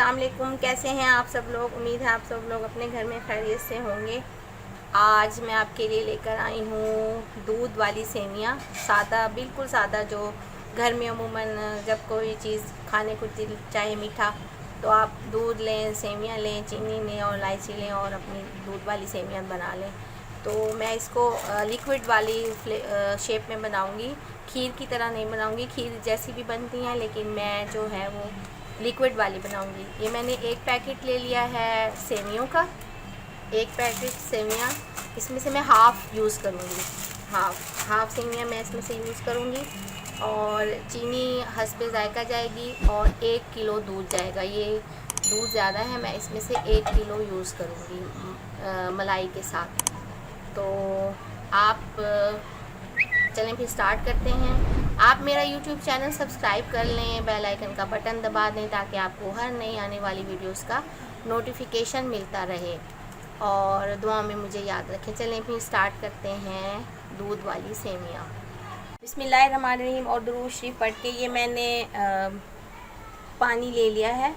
अस्सलाम वालेकुम। कैसे हैं आप सब लोग? उम्मीद है आप सब लोग अपने घर में खैरियत से होंगे। आज मैं आपके लिए लेकर आई हूँ दूध वाली सेवियाँ, सादा, बिल्कुल सादा, जो घर में अमूमन जब कोई चीज़ खाने को दिल चाहे मीठा तो आप दूध लें, सेवियाँ लें, चीनी लें और इलायची लें और अपनी दूध वाली सेवियाँ बना लें। तो मैं इसको लिक्विड वाली शेप में बनाऊंगी, खीर की तरह नहीं बनाऊंगी। खीर जैसी भी बनती हैं, लेकिन मैं जो है वो लिक्विड वाली बनाऊंगी। ये मैंने एक पैकेट ले लिया है सेवियों का, एक पैकेट सेवियाँ, इसमें से मैं हाफ़ यूज़ करूँगी, हाफ़ सेवियाँ मैं इसमें से यूज़ करूँगी। और चीनी हस्बे जायका जाएगी और 1 किलो दूध जाएगा। ये दूध ज़्यादा है, मैं इसमें से 1 किलो यूज़ करूँगी मलाई के साथ। तो आप चलें फिर स्टार्ट करते हैं। आप मेरा YouTube चैनल सब्सक्राइब कर लें, बेल आइकन का बटन दबा दें ताकि आपको हर नई आने वाली वीडियोस का नोटिफिकेशन मिलता रहे, और दुआ में मुझे याद रखें। चलें फिर स्टार्ट करते हैं दूध वाली सेवियाँ। बिस्मिल्लाहिर्रहमानिर्रहीम और दुरूद शरीफ पढ़ के ये मैंने पानी ले लिया है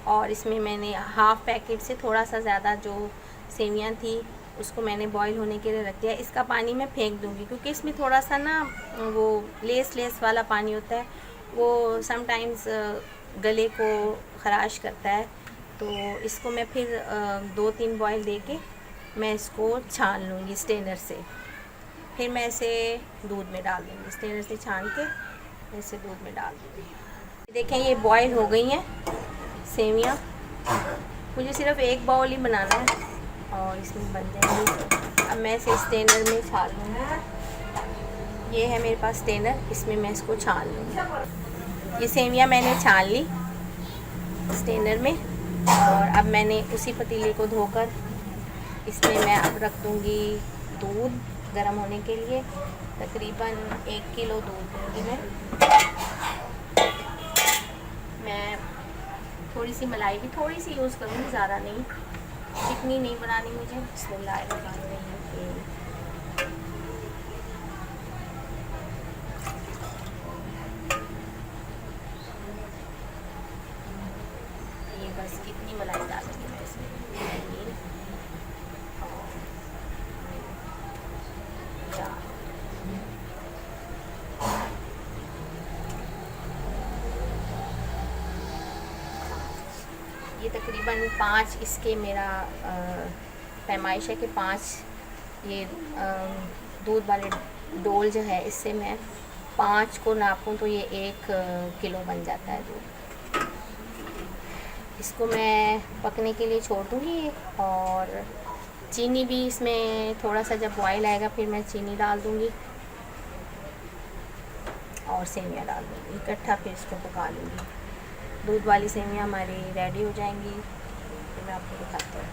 और इसमें मैंने हाफ़ पैकेट से थोड़ा सा ज़्यादा जो सेवियाँ थी उसको मैंने बॉईल होने के लिए रख दिया। इसका पानी मैं फेंक दूँगी क्योंकि इसमें थोड़ा सा ना वो लेस वाला पानी होता है, वो समटाइम्स गले को ख़राश करता है। तो इसको मैं फिर 2-3 बॉईल दे के मैं इसको छान लूँगी स्टेनर से। फिर मैं इसे दूध में डाल दूँगी, स्टेनर से छान के इसे दूध में डाल दूँगी। देखें ये बॉईल हो गई हैं सेवियाँ। मुझे सिर्फ़ एक बाउल ही बनाना है और इसमें बन जाएंगी। अब मैं इसे स्टेनर में छान लूँगी। ये है मेरे पास स्टेनर, इसमें मैं इसको छान लूँगी। ये सेवियाँ मैंने छान ली स्टेनर में, और अब मैंने उसी पतीले को धोकर इसमें मैं अब रख दूँगी दूध गर्म होने के लिए। तकरीबन 1 किलो दूध दूँगी मैं थोड़ी सी मलाई भी थोड़ी सी यूज़ करूँगी, ज़्यादा नहीं, चिकनी नहीं बनानी मुझे। बिस्मिल्लाहिर्रहमानिर्रहीम। ये बस कितनी मलाई डालूंगी मैं इसमें, ये तकरीबन 5 इसके मेरा पैमाइश है कि 5 ये दूध वाले डोल जो है, इससे मैं 5 को नापूं तो ये 1 किलो बन जाता है दूध। इसको मैं पकने के लिए छोड़ दूँगी और चीनी भी इसमें थोड़ा सा जब बॉयल आएगा फिर मैं चीनी डाल दूँगी और सेवियाँ डाल दूँगी इकट्ठा, फिर इसको पका लूँगी। दूध वाली सेवियाँ हमारी रेडी हो जाएंगी। फिर मैं आपको दिखाती हूँ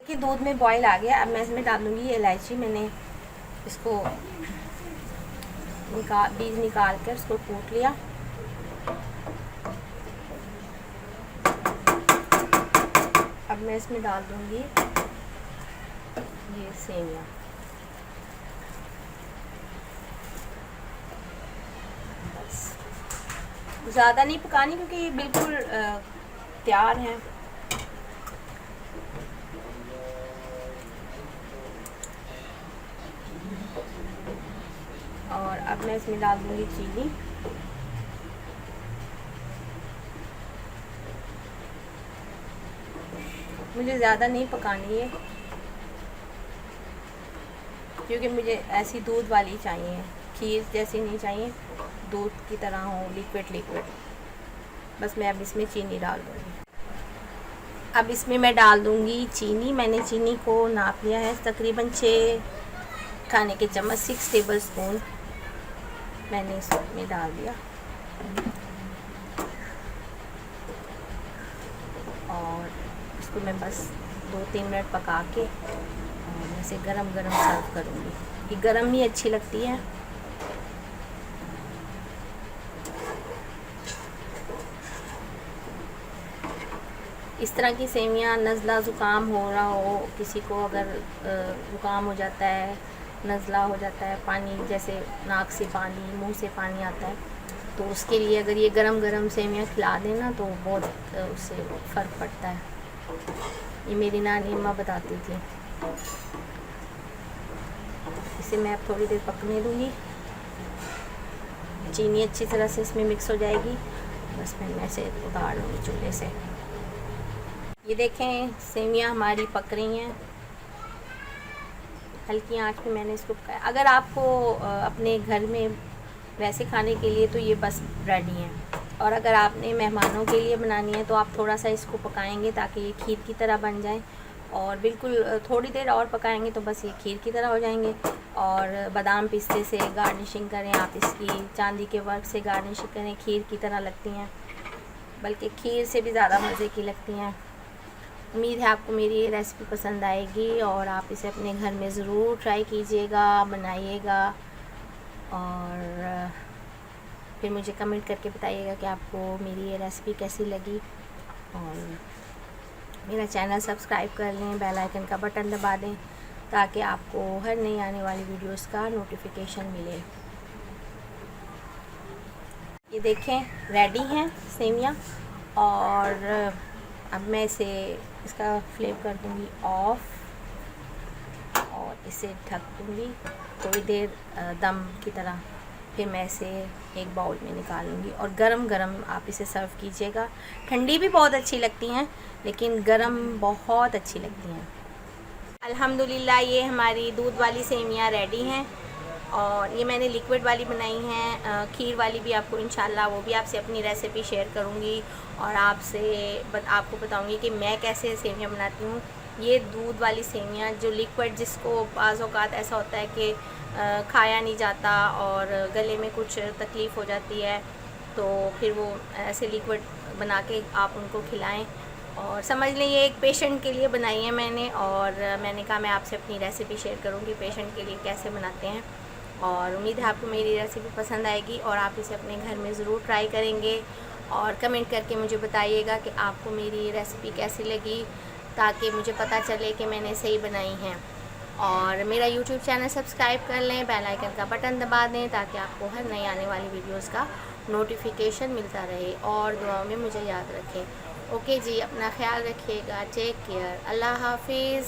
कि दूध में बॉईल आ गया। अब मैं इसमें डाल दूँगी ये इलायची। मैंने इसको बीज निकाल कर इसको कूट लिया। अब मैं इसमें डाल दूँगी ये सेवियाँ। ज़्यादा नहीं पकानी क्योंकि ये बिल्कुल तैयार हैं। और अब मैं इसमें डाल दूँगी चीनी। मुझे ज़्यादा नहीं पकानी है क्योंकि मुझे ऐसी दूध वाली चाहिए, खीर जैसी नहीं चाहिए, दूध की तरह हो, लिक्विड। बस मैं अब इसमें चीनी डाल दूँगी। अब इसमें मैं डाल दूँगी चीनी। मैंने चीनी को नाप लिया है, तकरीबन 6 खाने के चम्मच, 6 टेबल स्पून मैंने इसमें डाल दिया। और इसको मैं बस 2-3 मिनट पका के और इसे गरम सर्व करूँगी। ये गरम ही अच्छी लगती है। इस तरह की सेवियाँ, नज़ला ज़ुकाम हो रहा हो किसी को, अगर ज़ुकाम हो जाता है, नज़ला हो जाता है, पानी जैसे नाक से पानी, मुंह से पानी आता है, तो उसके लिए अगर ये गरम गरम सेवियाँ खिला दें ना तो बहुत उससे फ़र्क पड़ता है। ये मेरी नानी अम्मा बताती थी। इसे मैं अब थोड़ी देर पकने दूँगी। चीनी अच्छी तरह से इसमें मिक्स हो जाएगी। बस मैं इसे उतार लूँगी चूल्हे से। ये देखें सेवियाँ हमारी पक रही हैं। हल्की आंच पे मैंने इसको पकाया। अगर आपको अपने घर में वैसे खाने के लिए तो ये बस रेडी हैं, और अगर आपने मेहमानों के लिए बनानी है तो आप थोड़ा सा इसको पकाएंगे ताकि ये खीर की तरह बन जाए, और बिल्कुल थोड़ी देर और पकाएंगे तो बस ये खीर की तरह हो जाएंगे। और बादाम पिस्ते से गार्निशिंग करें आप इसकी, चांदी के वर्क से गार्निशिंग करें, खीर की तरह लगती हैं, बल्कि खीर से भी ज़्यादा मज़े की लगती हैं। उम्मीद है आपको मेरी ये रेसिपी पसंद आएगी और आप इसे अपने घर में ज़रूर ट्राई कीजिएगा, बनाइएगा, और फिर मुझे कमेंट करके बताइएगा कि आपको मेरी ये रेसिपी कैसी लगी। और मेरा चैनल सब्सक्राइब कर लें, बेल आइकन का बटन दबा दें ताकि आपको हर नई आने वाली वीडियोस का नोटिफिकेशन मिले। ये देखें रेडी हैं सेवियाँ, और अब मैं इसका फ्लेम कर दूँगी ऑफ़ और इसे ढक दूँगी थोड़ी देर दम की तरह। फिर मैं इसे एक बाउल में निकाल लूँगी, और गरम गरम आप इसे सर्व कीजिएगा। ठंडी भी बहुत अच्छी लगती हैं लेकिन गरम बहुत अच्छी लगती हैं। अल्हम्दुलिल्लाह ये हमारी दूध वाली सेवियाँ रेडी हैं, और ये मैंने लिक्विड वाली बनाई हैं। खीर वाली भी आपको इंशाल्लाह वो भी आपसे अपनी रेसिपी शेयर करूँगी, और आपको बताऊँगी कि मैं कैसे सेवियाँ बनाती हूँ। ये दूध वाली सेवियाँ जो लिक्विड, जिसको बाज़ औक़ात ऐसा होता है कि खाया नहीं जाता और गले में कुछ तकलीफ़ हो जाती है, तो फिर वो ऐसे लिक्विड बना के आप उनको खिलाएं। और समझ लें ये एक पेशेंट के लिए बनाई है मैंने, और मैंने कहा मैं आपसे अपनी रेसिपी शेयर करूँगी पेशेंट के लिए कैसे बनाते हैं। और उम्मीद है आपको मेरी रेसिपी पसंद आएगी और आप इसे अपने घर में ज़रूर ट्राई करेंगे, और कमेंट करके मुझे बताइएगा कि आपको मेरी रेसिपी कैसी लगी, ताकि मुझे पता चले कि मैंने सही बनाई हैं। और मेरा YouTube चैनल सब्सक्राइब कर लें, बेल आइकन का बटन दबा दें ताकि आपको हर नई आने वाली वीडियोस का नोटिफिकेशन मिलता रहे, और दुआओं में मुझे याद रखें। ओके जी, अपना ख्याल रखिएगा, टेक केयर, अल्लाह हाफिज़।